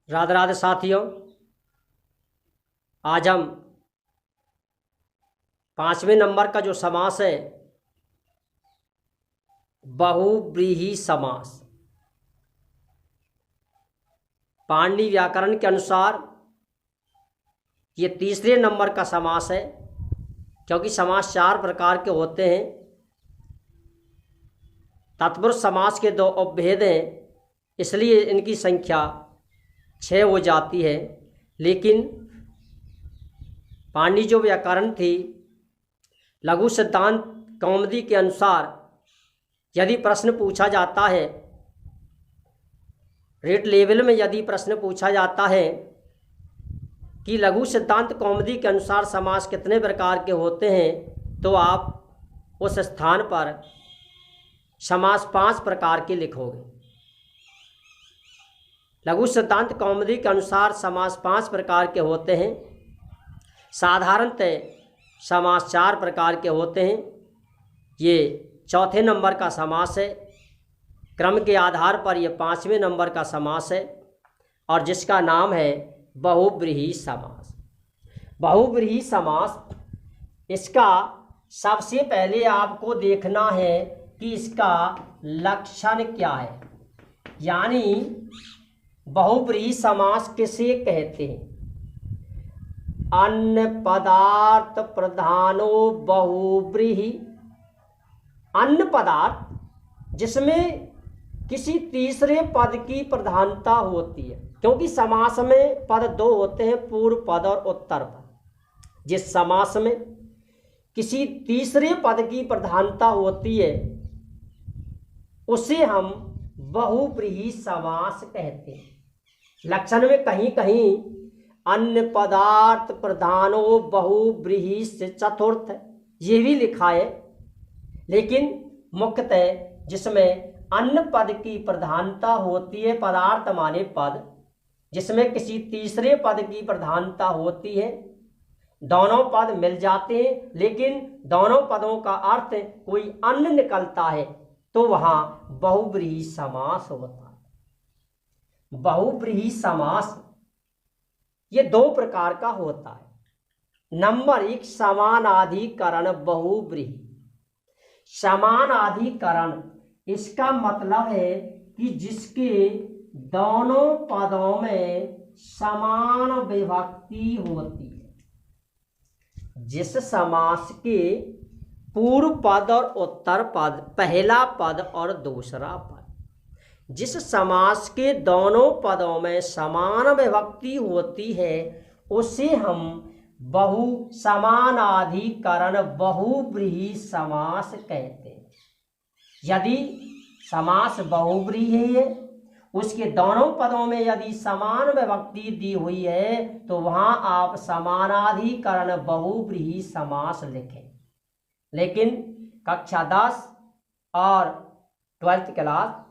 राधे राधे साथियों, आज हम 5वें नंबर का जो समास है बहुव्रीहि समास, पाणिनि व्याकरण के अनुसार ये तीसरे नंबर का समास है। क्योंकि समास 4 प्रकार के होते हैं। तत्पुरुष समास के 2 उपभेद हैं, इसलिए इनकी संख्या 6 हो जाती है। लेकिन पाणिनि जो व्याकरण थी, लघु सिद्धांत कौमुदी के अनुसार यदि प्रश्न पूछा जाता है, रेट लेवल में यदि प्रश्न पूछा जाता है कि लघु सिद्धांत कौमुदी के अनुसार समास कितने प्रकार के होते हैं, तो आप उस स्थान पर समास 5 प्रकार के लिखोगे। लघु सिद्धांत कौमुदी के अनुसार समास 5 प्रकार के होते हैं। साधारणतः समास 4 प्रकार के होते हैं। ये चौथे नंबर का समास है। क्रम के आधार पर यह 5वें नंबर का समास है और जिसका नाम है बहुव्रीहि समास। बहुव्रीहि समास, इसका सबसे पहले आपको देखना है कि इसका लक्षण क्या है, यानी बहुव्रीहि समास किसे कहते हैं। अन्य पदार्थ प्रधानो बहुव्रीहि, अन्य पदार्थ जिसमें किसी तीसरे पद की प्रधानता होती है। क्योंकि समास में पद 2 होते हैं, पूर्व पद और उत्तर पद। जिस समास में किसी तीसरे पद की प्रधानता होती है उसे हम बहुव्रीहि समास कहते हैं। लक्षण में कहीं कहीं अन्य पदार्थ प्रधानो बहुव्रीहि से चतुर्थ ये भी लिखा है, लेकिन मुख्यतः जिसमें अन्य पद की प्रधानता होती है, पदार्थ माने पद, जिसमें किसी तीसरे पद की प्रधानता होती है, दोनों पद मिल जाते हैं लेकिन दोनों पदों का अर्थ कोई अन्य निकलता है, तो वहां बहुव्रीहि समास होता है। बहुव्रीहि समास ये 2 प्रकार का होता है। नंबर 1, समानाधिकरण बहुव्रीहि। समानाधिकरण, इसका मतलब है कि जिसके दोनों पदों में समान विभक्ति होती है। जिस समास के पूर्व पद और उत्तर पद, पहला पद और दूसरा पद, जिस समास के दोनों पदों में समान विभक्ति होती है उसे हम समानाधिकरण बहुव्रीहि समास कहते हैं। यदि समास बहुव्रीहि है, उसके दोनों पदों में यदि समान विभक्ति दी हुई है तो वहां आप समानाधिकरण बहुव्रीहि समास लिखें। लेकिन कक्षा 10 और 12th क्लास,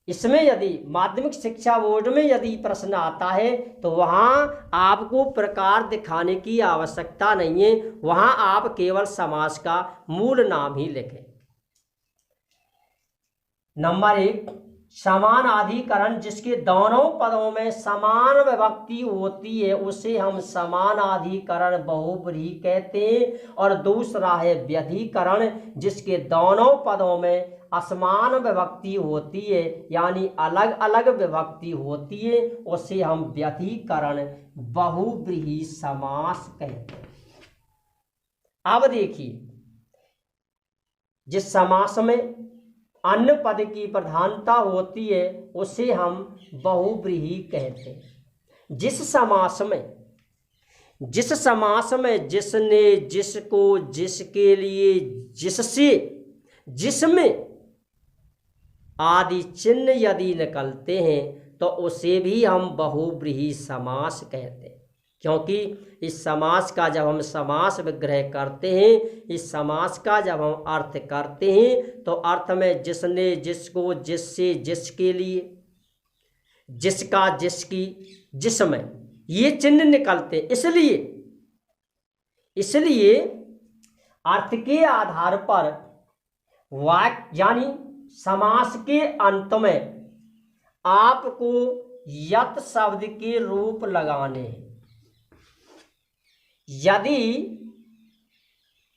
इसमें यदि माध्यमिक शिक्षा बोर्ड में यदि प्रश्न आता है तो वहां आपको प्रकार दिखाने की आवश्यकता नहीं है, वहां आप केवल समास का मूल नाम ही लिखें। नंबर 1, समानाधिकरण जिसके दोनों पदों में समान विभक्ति होती है उसे हम समानाधिकरण बहुव्रीहि कहते हैं। और दूसरा है व्यधिकरण, जिसके दोनों पदों में असमान विभक्ति होती है, यानी अलग अलग विभक्ति होती है, उसे हम व्यधिकरण बहुव्रीहि समास कहते हैं। अब देखिए, जिस समास में अन्य पद की प्रधानता होती है उसे हम बहुव्रीहि कहते हैं। जिस समास में जिसने, जिसको, जिसके लिए, जिससे, जिसमें आदि चिन्ह यदि निकलते हैं तो उसे भी हम बहुव्रीहि समास कहते हैं। क्योंकि इस समास का जब हम समास विग्रह करते हैं, इस समास का जब हम अर्थ करते हैं तो अर्थ में जिसने, जिसको, जिससे, जिसके लिए, जिसका, जिसकी, जिसमें ये चिन्ह निकलते हैं। इसलिए अर्थ के आधार पर वाक्य यानी समास के अंत में आपको यत शब्द के रूप लगाने। यदि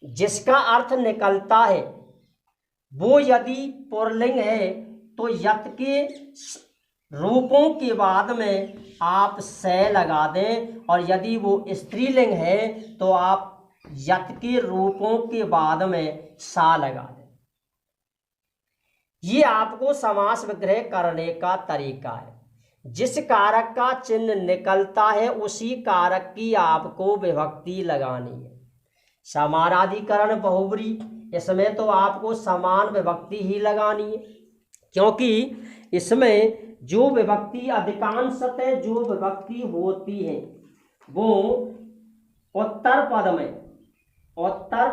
जिसका अर्थ निकलता है वो यदि पुल्लिंग है तो यत के रूपों के बाद में आप से लगा दें, और यदि वो स्त्रीलिंग है तो आप यत के रूपों के बाद में सा लगा दें। ये आपको समास विग्रह करने का तरीका है। जिस कारक का चिन्ह निकलता है उसी कारक की आपको विभक्ति लगानी है। समानाधिकरण बहुब्री, इसमें तो आपको समान विभक्ति ही लगानी है, क्योंकि इसमें जो विभक्ति अधिकांशतः जो विभक्ति होती है वो उत्तर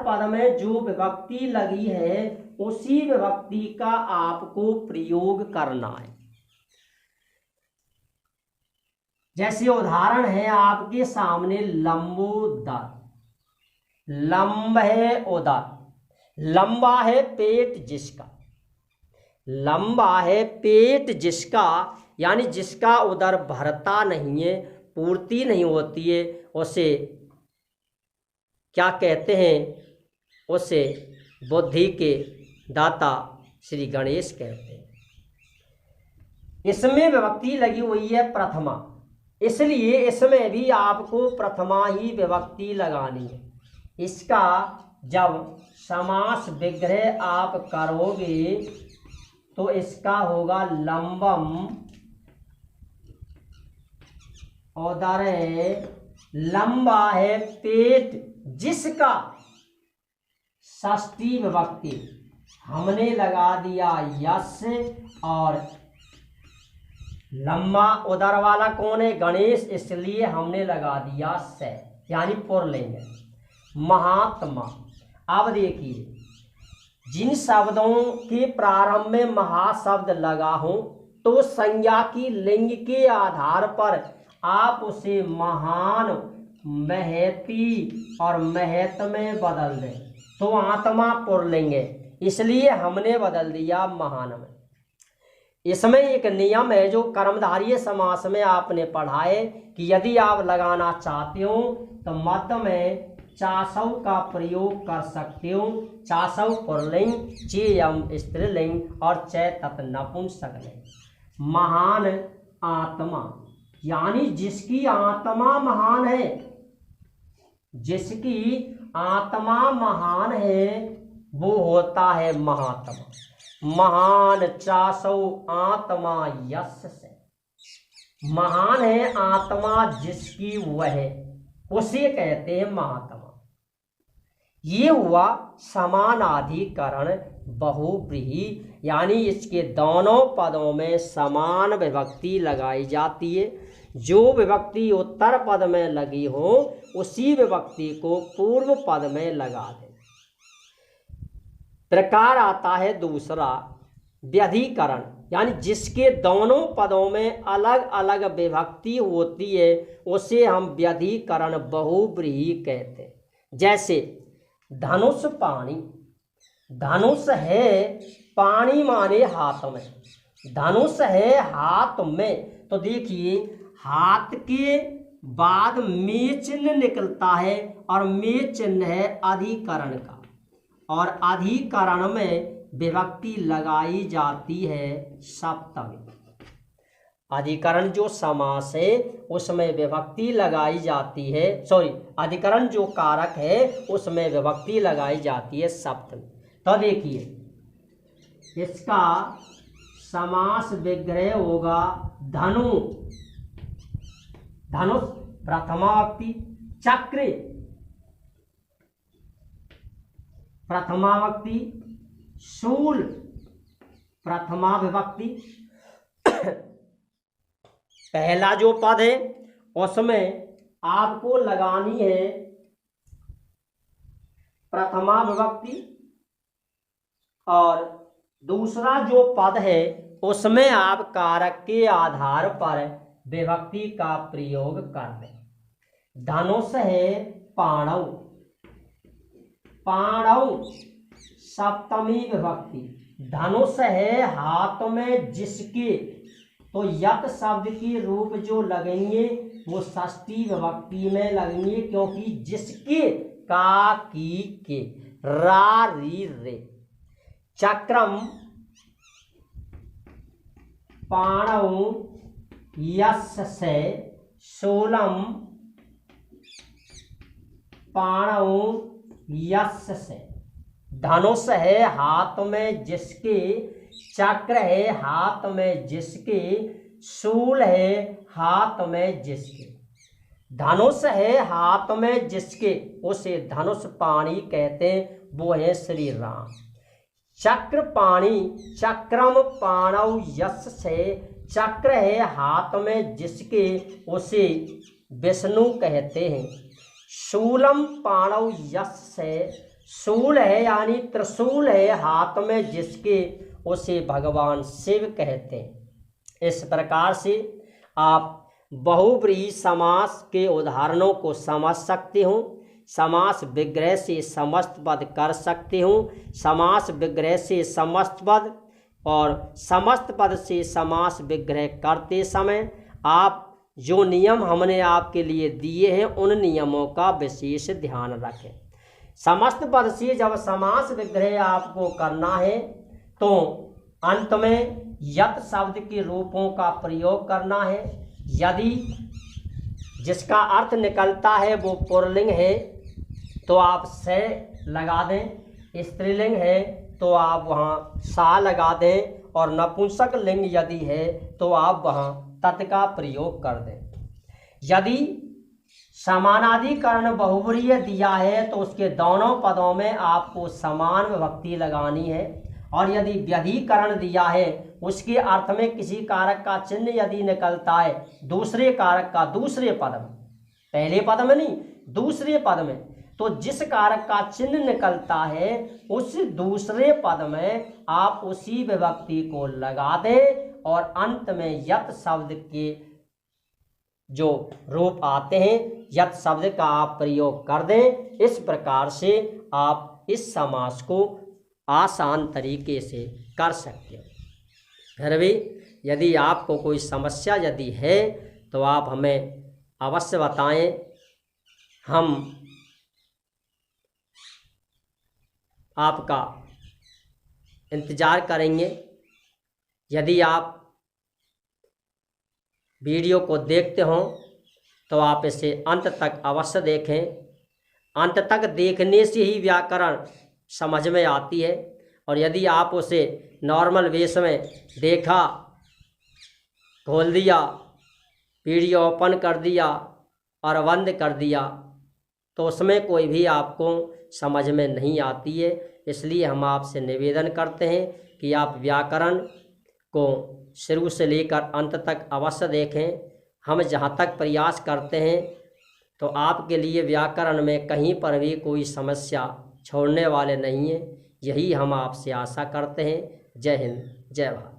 पद में जो विभक्ति लगी है उसी विभक्ति का आपको प्रयोग करना है। जैसे उदाहरण है आपके सामने लंबोदर, लंब है उदर, लंबा है पेट जिसका, लंबा है पेट जिसका यानी जिसका उदर भरता नहीं है, पूर्ति नहीं होती है, उसे क्या कहते हैं? उसे बुद्धि के दाता श्री गणेश कहते हैं। इसमें विभक्ति लगी हुई है प्रथमा, इसलिए इसमें भी आपको प्रथमा ही विभक्ति लगानी है। इसका जब समास विग्रह आप करोगे तो इसका होगा लंबम उदरे, लंबा है पेट जिसका, षष्ठी विभक्ति हमने लगा दिया यस, और लंबा उदर वाला कौन है? गणेश, इसलिए हमने लगा दिया से, यानी पुल्लिंग। महात्मा, अब देखिए जिन शब्दों के प्रारंभ में महाशब्द लगा हो तो संज्ञा की लिंग के आधार पर आप उसे महान, महती और महत में बदल दें तो आत्मा पुल्लिंग है, इसलिए हमने बदल दिया महान में। इसमें एक नियम है जो कर्मधारय समास में आपने पढ़ा है कि यदि आप लगाना चाहते हो तो मध्य में चासव का प्रयोग कर सकते हो। चासव पुल्लिंग, चेयम स्त्रीलिंग और चै तत् नपुंसकलिंग। महान आत्मा यानी जिसकी आत्मा महान है, जिसकी आत्मा महान है वो होता है महात्मा। महान चासौ आत्मा यश से, महान है आत्मा जिसकी वह, उसे कहते हैं महात्मा। ये हुआ समानाधिकरण बहुव्रीहि, यानी इसके दोनों पदों में समान विभक्ति लगाई जाती है। जो विभक्ति उत्तर पद में लगी हो उसी विभक्ति को पूर्व पद में लगा दे। प्रकार आता है दूसरा व्यधिकरण, यानी जिसके दोनों पदों में अलग अलग विभक्ति होती है उसे हम व्यधिकरण बहुव्रीहि कहते हैं। जैसे धनुष पानी, धनुष है पानी माने हाथ में, धनुष है हाथ में, तो देखिए हाथ के बाद में चिन्ह निकलता है और में चिन्ह है अधिकरण का, और अधिकरण में विभक्ति लगाई जाती है सप्तमी। अधिकरण जो समास है उसमें विभक्ति लगाई जाती है, अधिकरण जो कारक है उसमें विभक्ति लगाई जाती है सप्तमी। तो देखिए इसका समास विग्रह होगा धनु, धनुष प्रथमा विभक्ति, चक्र प्रथमा विभक्ति, शूल प्रथमा विभक्ति। पहला जो पद है उसमें आपको लगानी है प्रथमा विभक्ति, और दूसरा जो पद है उसमें आप कारक के आधार पर विभक्ति का प्रयोग कर दें। धनुष है पाणौ, पाणौ सप्तमी विभक्ति। धनुष है हाथ में जिसके, तो यत शब्द के रूप जो लगेंगे वो षष्ठी विभक्ति में लगेंगे, क्योंकि जिसके का की के रा री रे। चक्रम पाणौ यस्य से शूलम पाणौ यस्य से। धनुष है हाथ में जिसके, चक्र है हाथ में जिसके, शूल है हाथ में जिसके। धनुष है हाथ में जिसके उसे धनुष पाणी कहते हैं, वो है श्री राम। चक्र पाणी चक्रम पाणौ यस्य से, चक्र है हाथ में जिसके उसे विष्णु कहते हैं। शूलम पाणौ यस्य से, शूल है यानी त्रिशूल है हाथ में जिसके उसे भगवान शिव कहते हैं। इस प्रकार से आप बहुव्रीहि समास के उदाहरणों को समझ सकते हो। समास विग्रह से समस्त पद कर सकते हो, समास विग्रह से समस्त पद और समस्त पद से समास विग्रह करते समय आप जो नियम हमने आपके लिए दिए हैं उन नियमों का विशेष ध्यान रखें। समस्त पद से जब समास विग्रह आपको करना है तो अंत में यत शब्द के रूपों का प्रयोग करना है। यदि जिसका अर्थ निकलता है वो पुल्लिंग है तो आप से लगा दें, स्त्रीलिंग है तो आप वहाँ सा लगा दें, और नपुंसक लिंग यदि है तो आप वहाँ तत् का प्रयोग कर दें। यदि समानाधिकरण बहुव्रीहि दिया है तो उसके दोनों पदों में आपको समान विभक्ति लगानी है, और यदि व्यधिकरण दिया है उसके अर्थ में किसी कारक का चिन्ह यदि निकलता है दूसरे कारक का दूसरे पद में, पहले पद में नहीं दूसरे पद में, तो जिस कारक का चिन्ह निकलता है उस दूसरे पद में आप उसी विभक्ति को लगा दें और अंत में यत शब्द के जो रूप आते हैं यत शब्द का आप प्रयोग कर दें। इस प्रकार से आप इस समास को आसान तरीके से कर सकते हो। फिर भी यदि आपको कोई समस्या यदि है तो आप हमें अवश्य बताएं, हम आपका इंतज़ार करेंगे। यदि आप वीडियो को देखते हों तो आप इसे अंत तक अवश्य देखें। अंत तक देखने से ही व्याकरण समझ में आती है, और यदि आप उसे नॉर्मल वेश में देखा, खोल दिया, वीडियो ओपन कर दिया और बंद कर दिया तो उसमें कोई भी आपको समझ में नहीं आती है। इसलिए हम आपसे निवेदन करते हैं कि आप व्याकरण को शुरू से लेकर अंत तक अवश्य देखें। हम जहाँ तक प्रयास करते हैं तो आपके लिए व्याकरण में कहीं पर भी कोई समस्या छोड़ने वाले नहीं हैं। यही हम आपसे आशा करते हैं। जय हिंद, जय भारत।